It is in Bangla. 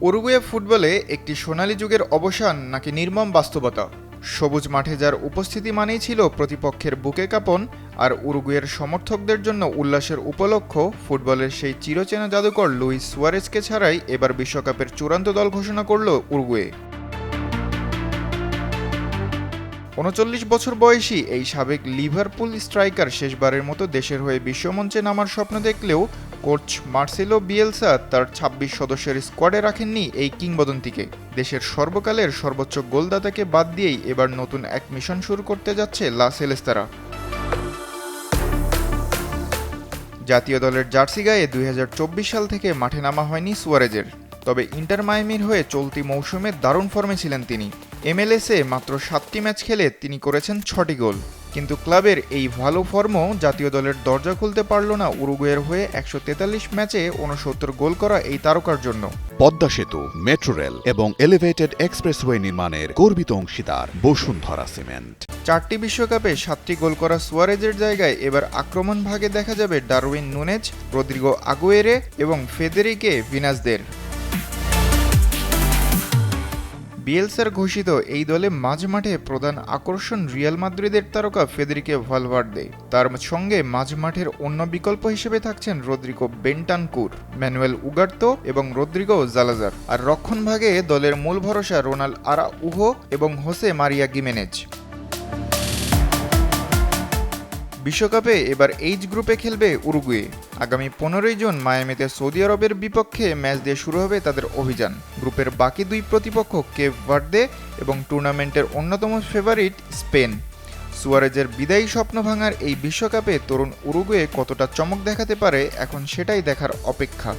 উরুগুয়ে ফুটবলে একটি সোনালী যুগের অবসান নাকি নির্মম বাস্তবতা? সবুজ মাঠে যার উপস্থিতি মানেই ছিল প্রতিপক্ষের বুকে কাঁপন, আর উরুগুয়ের সমর্থকদের জন্য উল্লাসের উপলক্ষ ফুটবলের সেই চিরচেনা জাদুকর লুইস সুয়ারেজকে ছাড়াই এবার বিশ্বকাপের চূড়ান্ত দল ঘোষণা করল উরুগুয়ে। ৩৯ বছর বয়সী এই সাবেক লিভারপুল স্ট্রাইকার শেষবারের মতো দেশের হয়ে বিশ্বমঞ্চে নামার স্বপ্ন দেখলেও কোচ মার্সেলো বিয়েলসা তার ২৬ সদস্যের স্কোয়াডে রাখেননি এই কিংবদন্তিকে। দেশের সর্বকালের সর্বোচ্চ গোলদাতাকে বাদ দিয়েই এবার নতুন এক মিশন শুরু করতে যাচ্ছে লা সেলেস্তারা। জাতীয় দলের জার্সি গায়ে ২০২৪ সাল থেকে মাঠে নামা হয়নি সুয়ারেজের, তবে ইন্টার মায়ামির হয়ে চলতি মৌসুমে দারুণ ফর্মে ছিলেন তিনি। MLS-এ মাত্র ৭টি ম্যাচ খেলে তিনি করেছেন ৬টি গোল, কিন্তু ক্লাবের এই ভালো ফর্মও জাতীয় দলের দরজা খুলতে পারল না উরুগুয়ের হয়ে ১৪৩ ম্যাচে ৬৯ গোল করা এই তারকার জন্য। পদ্মা সেতু, মেট্রো রেল এবং এলিভেটেড এক্সপ্রেসওয়ে নির্মাণের গর্বিত অংশীদার বসুন্ধরা সিমেন্ট। ৪টি বিশ্বকাপে ৭টি গোল করা সুয়ারেজের জায়গায় এবার আক্রমণ ভাগে দেখা যাবে ডারউইন নুনেজ, রদ্রিগো আগুয়েরে এবং ফেদেরিকে ভিনাসদের। বিয়েলসার ঘোষিত এই দলে মাঝমাঠে প্রধান আকর্ষণ রিয়াল মাদ্রিদের তারকা ফেদেরিকে ভালভার্দে। তার সঙ্গে মাঝমাঠের অন্য বিকল্প হিসেবে থাকছেন রদ্রিগো বেন্টানকুর, ম্যানুয়েল উগার্তো এবং রদ্রিগো জালাজার। আর রক্ষণভাগে দলের মূল ভরসা রোনাল আরাউহো এবং হোসে মারিয়া গিমেনেজ। বিশ্বকাপে এবার এইচ গ্রুপে খেলবে উরুগুয়ে। আগামী ১৫ জুন মায়ামিতে সৌদি আরবের বিপক্ষে ম্যাচ দিয়ে শুরু হবে তাদের অভিযান। গ্রুপের বাকি দুই প্রতিপক্ষ কেপ ভার্দে এবং টুর্নামেন্টের অন্যতম ফেভারিট স্পেন। সুয়ারেজের বিদায়ী স্বপ্ন ভাঙার এই বিশ্বকাপে তরুণ উরুগুয়ে কতটা চমক দেখাতে পারে এখন সেটাই দেখার অপেক্ষা।